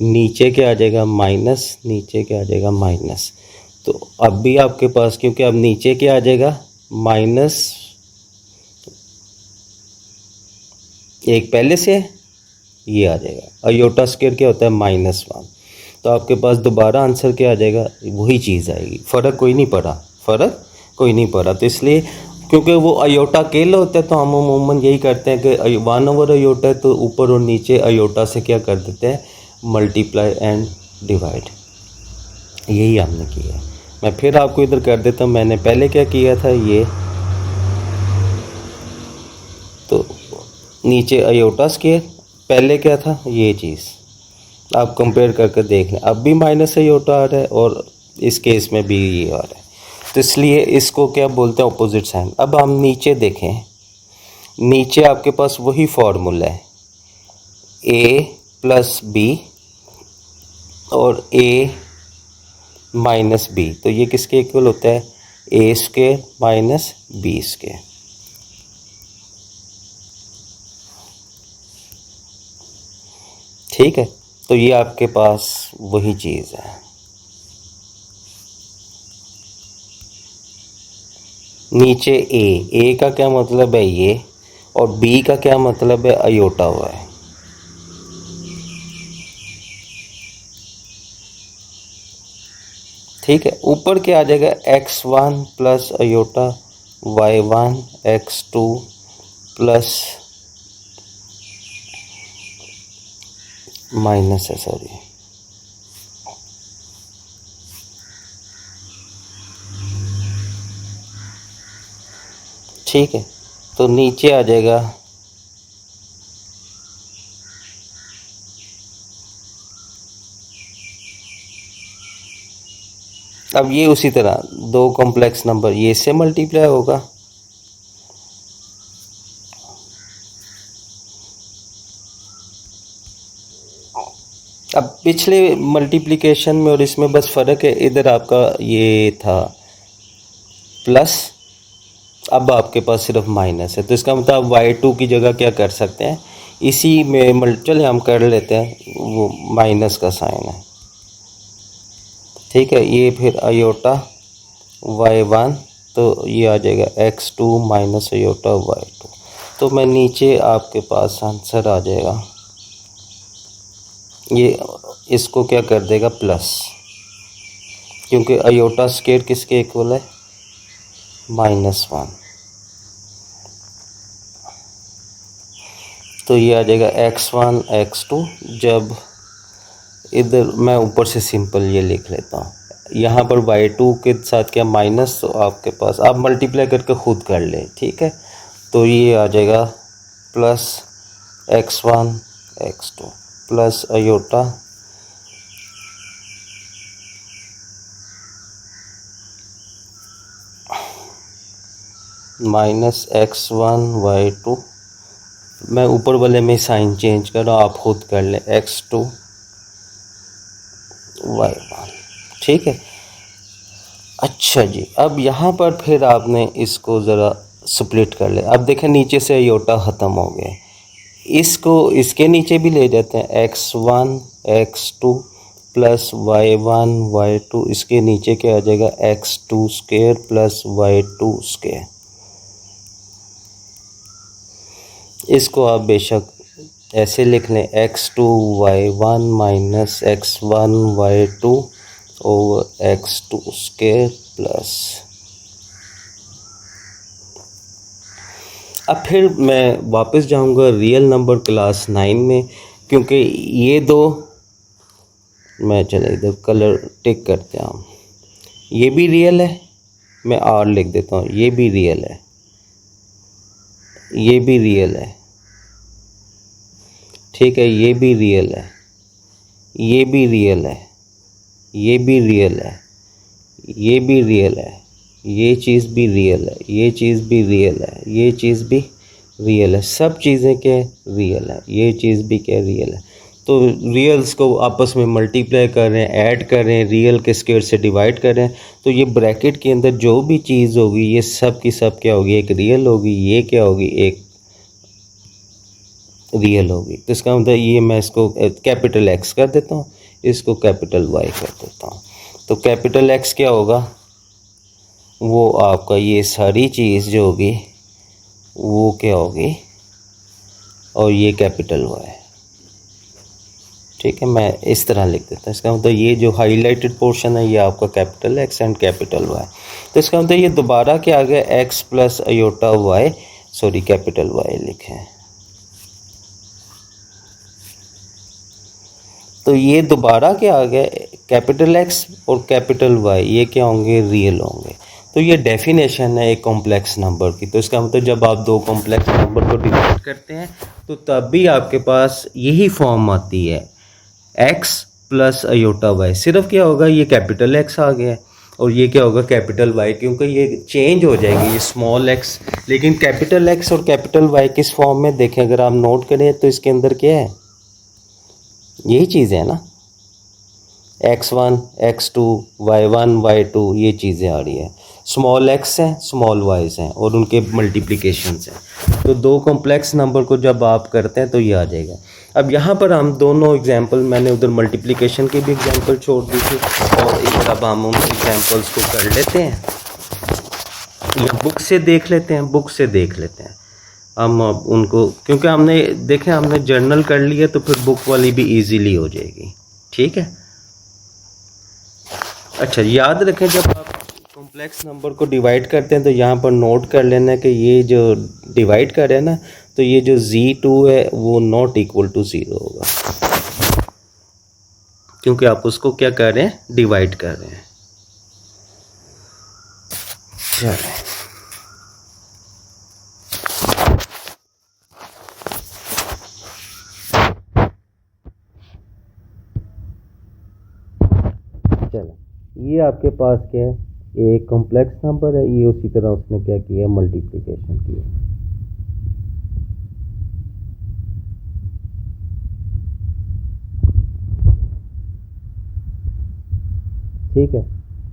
नीचे क्या आ जाएगा, माइनस, नीचे क्या आ जाएगा, माइनस। तो अब भी आपके पास, क्योंकि अब नीचे क्या आ जाएगा, माइनस, एक पहले से ये आ जाएगा, अयोटा स्क्वायर क्या होता है, -1। तो आपके पास दोबारा आंसर क्या आ जाएगा, वही चीज़ आएगी, फ़र्क कोई नहीं पड़ा, फ़र्क कोई नहीं पड़ा। तो इसलिए क्योंकि वो अयोटा अकेला होता है, तो हम अमूमन यही करते हैं कि 1 ओवर अयोटा है तो ऊपर और नीचे अयोटा से क्या कर देते हैं, मल्टीप्लाई एंड डिवाइड, यही हमने किया है। मैं फिर आपको इधर कर देता हूँ, मैंने पहले क्या किया था, ये तो नीचे अयोटा स्क्वायर, पहले क्या था, ये चीज़ आप कंपेयर करके देख लें, अब भी माइनस अयोटा आ रहा है और इस केस में भी ये आ रहा है। तो इसलिए इसको क्या बोलते हैं, ऑपोजिट साइन। अब हम नीचे देखें, नीचे आपके पास वही फॉर्मूला है, a प्लस बी और a माइनस बी, तो ये किसके इक्वल होता है, a square minus B square. ठीक है, तो ये आपके पास वही चीज़ है। नीचे a का क्या मतलब है, ये, और b का क्या मतलब है, अयोटा हुआ है। ठीक है, ऊपर क्या आ जाएगा, x1 plus iota y1, x2 plus minus है, सॉरी, ठीक है। तो नीचे आ जाएगा अब ये उसी तरह दो कॉम्प्लेक्स नंबर ये इससे मल्टीप्लाई होगा, अब पिछले मल्टीप्लिकेशन में और इसमें बस फ़र्क है, इधर आपका ये था प्लस, अब आपके पास सिर्फ माइनस है, तो इसका मतलब y2 की जगह क्या कर सकते हैं, इसी में चलिए हम कर लेते हैं, वो माइनस का साइन है, ठीक है, ये फिर अयोटा y1, तो ये आ जाएगा x2 माइनस अयोटा y2, तो मैं नीचे आपके पास आंसर आ जाएगा, ये इसको क्या कर देगा प्लस, क्योंकि अयोटा स्क्वायर किसके इक्वल है, -1, तो ये आ जाएगा x1 x2, जब इधर मैं ऊपर से सिंपल ये लिख लेता हूँ, यहाँ पर y2 के साथ क्या माइनस, तो आपके पास आप मल्टीप्लाई करके खुद कर लें, ठीक है, तो ये आ जाएगा plus x1 x2 plus iota minus x1 y2, मैं ऊपर वाले में साइन चेंज कर रहा हूँ, आप खुद कर लें, x2 y1, ठीक है। अच्छा जी, अब यहाँ पर फिर आपने इसको ज़रा स्प्लिट कर ले, अब देखें नीचे से अयोटा ख़त्म हो गए, इसको इसके नीचे भी ले जाते हैं, x1 x2 plus y1 y2, इसके नीचे क्या आ जाएगा x2 square plus y2 square, इसको आप बेशक ऐसे लिख लें, x2 y1 minus x1 y2 over x2 square plus, अब फिर मैं वापस जाऊंगा रियल नंबर क्लास 9 में, क्योंकि ये दो, मैं चले इधर कलर टिक करते हैं हम, ये भी रियल है, मैं आर लिख देता हूँ, ये भी रियल है, ये भी रियल है, ठीक है, ये भी रियल है, ये भी रियल है, ये भी रियल है, ये भी रियल है, ये चीज़ भी रियल है, ये चीज़ भी रियल है, ये चीज़ भी रियल है, सब चीज़ें क्या रियल है, ये चीज़ भी क्या रियल है, तो रियल्स को आपस में मल्टीप्लाई कर रहे हैं, ऐड कर रहे हैं, रियल के स्क्वायर से डिवाइड कर रहे हैं, तो ये ब्रैकेट के अंदर जो भी चीज़ होगी ये सब की सब क्या होगी, एक रियल होगी, ये क्या होगी, एक रियल होगी, तो इसका मतलब ये मैं इसको कैपिटल एक्स कर देता हूँ, इसको कैपिटल वाई कर देता हूँ, तो कैपिटल एक्स क्या होगा, वो आपका ये सारी चीज़ जो होगी वो क्या होगी, और ये कैपिटल वाई, ठीक है, मैं इस तरह लिख देता हूँ, इसका मतलब ये जो हाईलाइटेड पोर्शन है ये आपका capital X and capital Y, तो इसका मतलब ये दोबारा क्या आ गया, X plus iota Y, sorry capital Y लिखें, तो ये दोबारा क्या आ गया, कैपिटल एक्स और कैपिटल वाई, ये क्या होंगे, रियल होंगे, तो ये डेफिनेशन है एक कॉम्प्लेक्स नंबर की, तो इसका मतलब जब आप दो कॉम्प्लेक्स नंबर को डिवाइड करते हैं तो तब भी आपके पास यही फॉर्म आती है, एक्स प्लस अयोटा वाई, सिर्फ क्या होगा, ये कैपिटल एक्स आ गया और ये क्या होगा कैपिटल वाई, क्योंकि ये चेंज हो जाएगी, ये स्मॉल एक्स, लेकिन कैपिटल एक्स और कैपिटल वाई किस फॉर्म में, देखें अगर आप नोट करें तो इसके अंदर क्या है, यही चीज़ है ना, x1 x2 y1 y2, ये चीज़ें आ रही है, स्मॉल एक्स हैं स्मॉल वाइज हैं और उनके मल्टीप्लिकेशंस हैं, तो दो कॉम्प्लेक्स नंबर को जब आप करते हैं तो ये आ जाएगा। अब यहाँ पर हम दोनों एग्जांपल, मैंने उधर मल्टीप्लिकेशन की भी एग्जांपल छोड़ दी थी और इधर अब हम उन एग्जांपल्स को कर लेते हैं, या बुक से देख लेते हैं, बुक से देख लेते हैं हम अब उनको, क्योंकि हमने देखें हमने जर्नल कर लिया तो फिर बुक वाली भी इजीली हो जाएगी, ठीक है। अच्छा याद रखें, जब आप कॉम्प्लेक्स नंबर को डिवाइड करते हैं तो यहाँ पर नोट कर लेना कि ये जो डिवाइड कर रहे हैं ना, तो ये जो z2 है वो नॉट इक्वल टू 0 होगा, क्योंकि आप उसको क्या कर रहे हैं, डिवाइड कर रहे हैं। चलें, ये आपके पास क्या है, एक कॉम्प्लेक्स नंबर है, ये उसी तरह उसने क्या किया, मल्टीप्लिकेशन किया। ठीक है,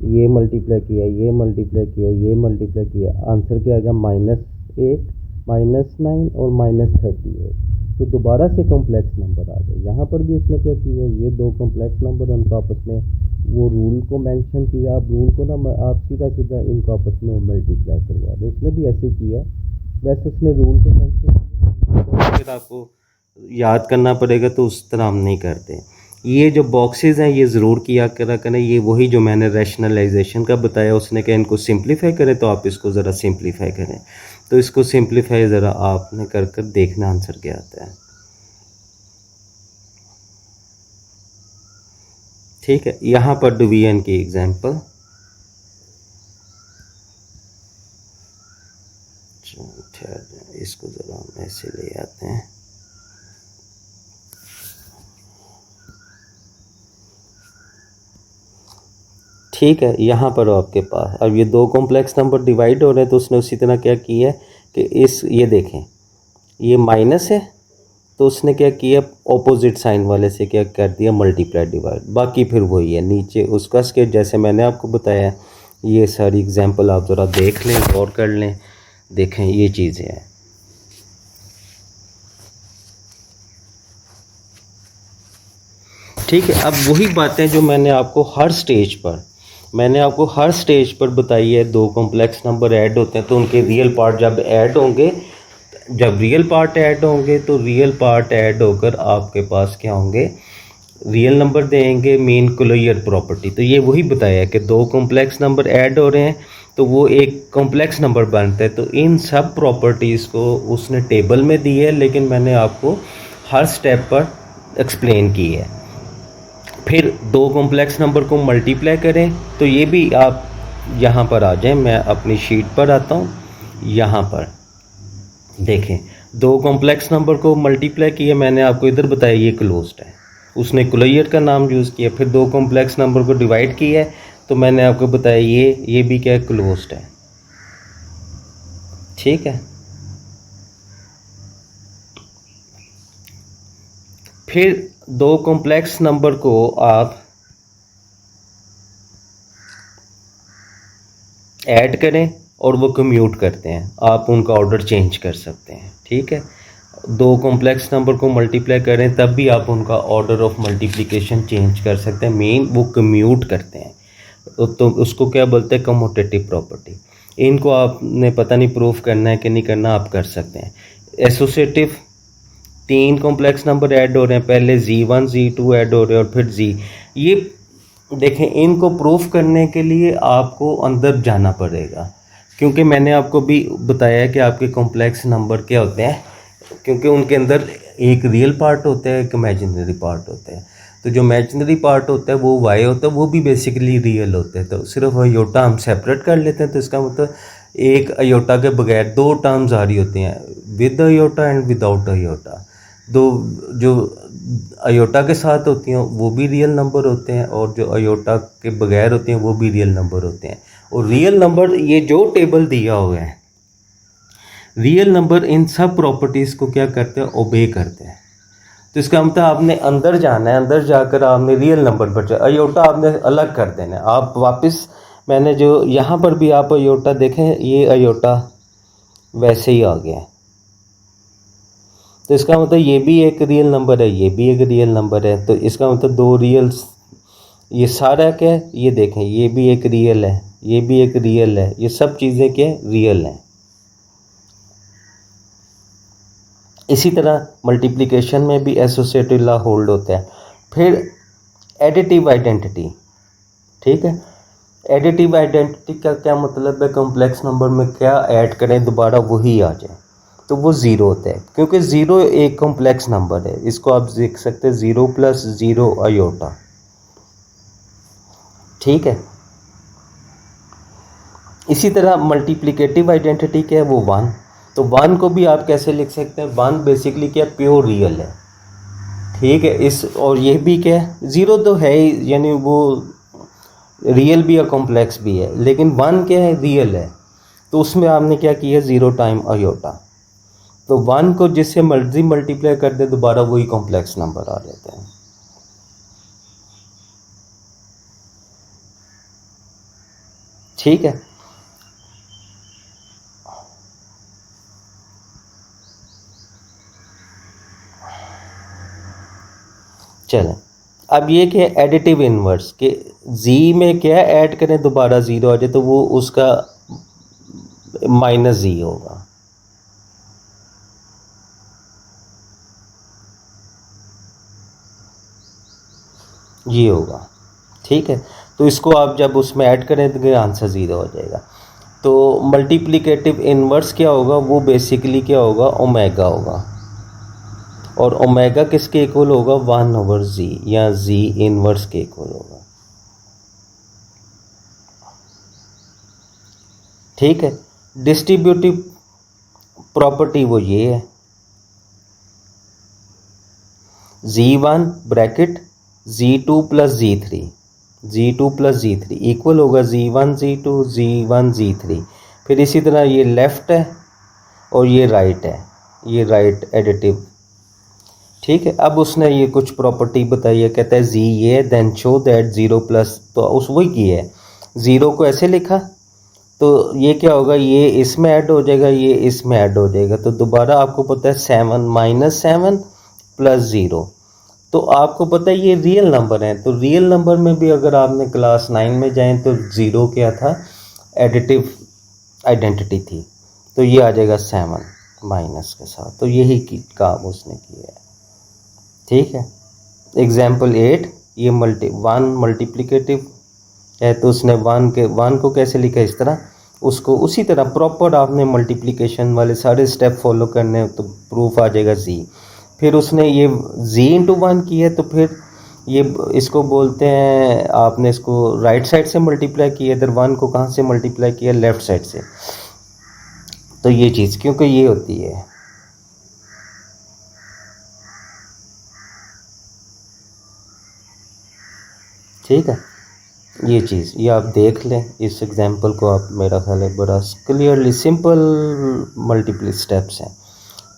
ये मल्टीप्लाई किया, ये मल्टीप्लाई किया, ये मल्टीप्लाई किया, आंसर क्या आएगा, -8, -9 और -38। तो दोबारा से कॉम्प्लेक्स नंबर आ गए। यहाँ पर भी उसने क्या किया, ये दो कॉम्प्लेक्स नंबर उनको आपस में वो रूल को मेंशन किया। आप रूल को ना आप सीधा सीधा इनको आपस में मल्टीप्लाई करवा दो। उसने भी ऐसे ही किया, वैसे उसने रूल को मेंशन किया, फिर आपको याद करना पड़ेगा, तो उस तरह हम नहीं करते। ये जो बॉक्सेस हैं ये ज़रूर किया करें, ये वही जो मैंने रैशनलाइजेशन का बताया, उसने कहा इनको सिंप्लीफाई करें, तो आप इसको ज़रा सिंप्लीफाई करें। तो इसको सिंप्लीफाई ज़रा आपने कर कर देखना आंसर क्या आता है। ठीक है, यहाँ पर डिवीजन की एग्जांपल, इसको ज़रा हम ऐसे ले आते हैं। ठीक है, यहाँ पर आपके पास अब ये दो कॉम्प्लेक्स नंबर डिवाइड हो रहे हैं, तो उसने उसी तरह क्या किया है कि ये देखें, ये माइनस है, तो उसने क्या किया, ऑपोजिट साइन वाले से क्या कर दिया, मल्टीप्लाई डिवाइड। बाकी फिर वही है नीचे उसका स्केच, जैसे मैंने आपको बताया। ये सारी एग्जांपल आप ज़रा देख लें, गौर कर लें, देखें ये चीज़ें हैं। ठीक है, अब वही बातें जो मैंने आपको हर स्टेज पर बताई है। दो कॉम्प्लेक्स नंबर ऐड होते हैं, तो उनके रियल पार्ट जब ऐड होंगे, तो रियल पार्ट ऐड होकर आपके पास क्या होंगे, रियल नंबर देंगे, मीन क्लोजर प्रॉपर्टी। तो ये वही बताया कि दो कॉम्प्लेक्स नंबर ऐड हो रहे हैं तो वो एक कॉम्प्लेक्स नंबर बनता है। तो इन सब प्रॉपर्टीज़ को उसने टेबल में दी है, लेकिन मैंने आपको हर स्टेप पर एक्सप्लेन की है। फिर दो कॉम्प्लेक्स नंबर को मल्टीप्लाई करें, तो ये भी आप यहाँ पर आ जाएं, मैं अपनी शीट पर आता हूँ। यहाँ पर देखें, दो कॉम्प्लेक्स नंबर को मल्टीप्लाई किया, मैंने आपको इधर बताया ये क्लोज्ड है, उसने क्लोजर का नाम यूज़ किया। फिर दो कॉम्प्लेक्स नंबर को डिवाइड किया है, तो मैंने आपको बताया ये भी क्या है, क्लोज्ड है। ठीक है, फिर दो कॉम्प्लेक्स नंबर को आप ऐड करें और वो कम्यूट करते हैं, आप उनका ऑर्डर चेंज कर सकते हैं। ठीक है, दो कॉम्प्लेक्स नंबर को मल्टीप्लाई करें तब भी आप उनका ऑर्डर ऑफ मल्टीप्लिकेशन चेंज कर सकते हैं, मेन वो कम्यूट करते हैं। तो उसको क्या बोलते हैं, कम्यूटेटिव प्रॉपर्टी। इनको आपने पता नहीं प्रूफ करना है कि नहीं करना, आप कर सकते हैं। एसोसिएटिव, तीन कॉम्प्लेक्स नंबर ऐड हो रहे हैं, पहले Z1 Z2 ऐड हो रहे हैं और फिर Z। ये देखें, इनको प्रूफ करने के लिए आपको अंदर जाना पड़ेगा, क्योंकि मैंने आपको भी बताया है कि आपके कॉम्प्लेक्स नंबर क्या होते हैं, क्योंकि उनके अंदर एक रियल पार्ट होता है, एक इमेजिनरी पार्ट होता है। तो जो इमेजिनरी पार्ट होता है वो y होता है, वो भी बेसिकली रियल होते हैं। तो सिर्फ अयोटा हम सेपरेट कर लेते हैं, तो इसका मतलब एक अयोटा के बगैर दो टर्म्स आ रही होती हैं, with iota and without iota. दो जो अयोटा के साथ होती हैं वो भी रियल नंबर होते हैं, और जो अयोटा के बगैर होते हैं वो भी रियल नंबर होते हैं। और रियल नंबर, ये जो टेबल दिया हुआ है, रियल नंबर इन सब प्रॉपर्टीज़ को क्या करते हैं, ओबे करते हैं। तो इसका मतलब आपने अंदर जाना है, अंदर जाकर आपने रियल नंबर पर अयोटा आपने अलग कर देना है। आप वापस, मैंने जो यहाँ पर भी आप अयोटा देखें, ये अयोटा वैसे ही आ गया है। तो इसका मतलब ये भी एक रियल नंबर है, ये भी एक रियल नंबर है। तो इसका मतलब दो रियल, ये सारा क्या है, ये देखें, ये भी एक रियल है, ये भी एक रियल है, ये सब चीज़ें क्या रियल हैं। इसी तरह मल्टीप्लिकेशन में भी एसोसिएटिव लॉ होल्ड होता है। फिर एडिटिव आइडेंटिटी। ठीक है, एडिटिव आइडेंटिटी का क्या मतलब है, कॉम्प्लेक्स नंबर में क्या ऐड करें दोबारा वही आ जाए, तो वो ज़ीरो होता है, क्योंकि ज़ीरो एक कॉम्प्लेक्स नंबर है। इसको आप देख सकते हैं 0 + 0 अयोटा। ठीक है, इसी तरह मल्टीप्लिकेटिव आइडेंटिटी क्या है, वो 1। तो 1 को भी आप कैसे लिख सकते हैं, 1 बेसिकली क्या, प्योर रियल है। ठीक है, और ये भी क्या है, 0 तो है ही, यानी वो रियल भी है कॉम्प्लेक्स भी है, लेकिन 1 क्या है, रियल है। तो उसमें आपने क्या किया, 0 टाइम आयोटा। तो 1 को जिससे मर्जी मल्टीप्लाई कर दे दोबारा वही कॉम्प्लेक्स नंबर आ जाते हैं। ठीक है, चलें। अब ये क्या है, एडिटिव इनवर्स के जी में क्या ऐड करें दोबारा ज़ीरो आ जाए तो वो उसका माइनस जी होगा। ये होगा, ठीक है। तो इसको आप जब उसमें ऐड करें तो आंसर ज़ीरो हो जाएगा। तो मल्टीप्लिकेटिव इनवर्स क्या होगा, वो बेसिकली क्या होगा, ओमेगा होगा। और ओमेगा किसके इक्वल होगा, 1/z, या जी इनवर्स के इक्वल होगा। ठीक है। डिस्ट्रीब्यूटिव प्रॉपर्टी वो ये है, z1 bracket z2 plus z3, z2 plus z3 equal होगा z1 z2 z1 z3। फिर इसी तरह ये लेफ़्ट है और ये राइट है, ये राइट एडिटिव। ठीक है। अब उसने ये कुछ प्रॉपर्टी बताई है, कहता है जी ये then show that zero plus, तो उस वही की है, ज़ीरो को ऐसे लिखा तो ये क्या होगा, ये इसमें ऐड हो जाएगा, ये इसमें ऐड हो जाएगा। तो दोबारा आपको पता है 7 माइनस 7 प्लस ज़ीरो। तो आपको पता है ये रियल नंबर है, तो रियल नंबर में भी अगर आपने क्लास 9 में जाएं तो ज़ीरो क्या था, एडिटिव आइडेंटिटी थी। तो ये आ जाएगा 7 माइनस के साथ। तो यही काम उसने किया है। ठीक है। एग्जाम्पल 8, ये वन मल्टीप्लिकेटिव है तो उसने वन को कैसे लिखा, इस तरह। उसको उसी तरह प्रॉपर आपने मल्टीप्लिकेशन वाले सारे स्टेप फॉलो करने तो प्रूफ आ जाएगा जी। फिर उसने ये जी इंटू 1 की है तो फिर ये इसको बोलते हैं, आपने इसको राइट साइड से मल्टीप्लाई किया, इधर 1 को कहाँ से मल्टीप्लाई किया, लेफ्ट साइड से। तो ये चीज़ क्योंकि ये होती है। ठीक है, ये चीज़ ये आप देख लें, इस एग्जांपल को आप, मेरा ख्याल है बड़ा क्लियरली सिंपल मल्टीपल स्टेप्स हैं।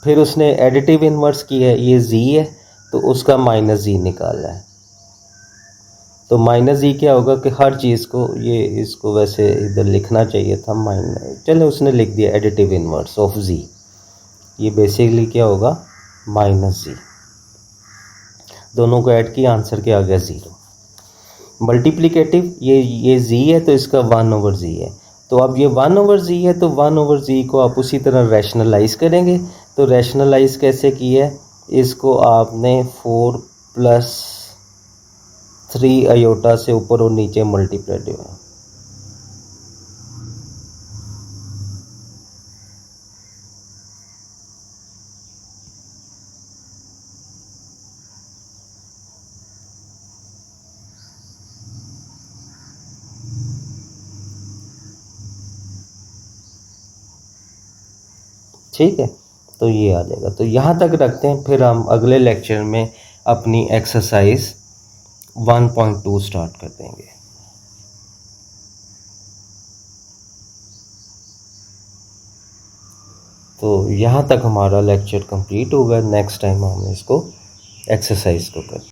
फिर उसने एडिटिव इन्वर्स की है, ये जी है तो उसका माइनस जी निकाला है। तो माइनस जी क्या होगा कि हर चीज़ को, ये इसको वैसे इधर लिखना चाहिए था माइनस, चलो उसने लिख दिया एडिटिव इन्वर्स ऑफ जी। ये बेसिकली क्या होगा, माइनस जी। दोनों को ऐड किया, आंसर क्या आ गया, ज़ीरो। मल्टीप्लिकेटिव ये जी है तो इसका 1/z है। तो अब ये 1/z है तो 1/z को आप उसी तरह रैशनलाइज करेंगे। तो रैशनलाइज कैसे किया है, इसको आपने 4 प्लस 3 आयोटा से ऊपर और नीचे मल्टीप्लाई है। ठीक है, तो ये आ जाएगा। तो यहाँ तक रखते हैं, फिर हम अगले लेक्चर में अपनी एक्सरसाइज 1.2 स्टार्ट कर देंगे। तो यहाँ तक हमारा लेक्चर कंप्लीट होगा। नेक्स्ट टाइम हम इसको एक्सरसाइज को करें।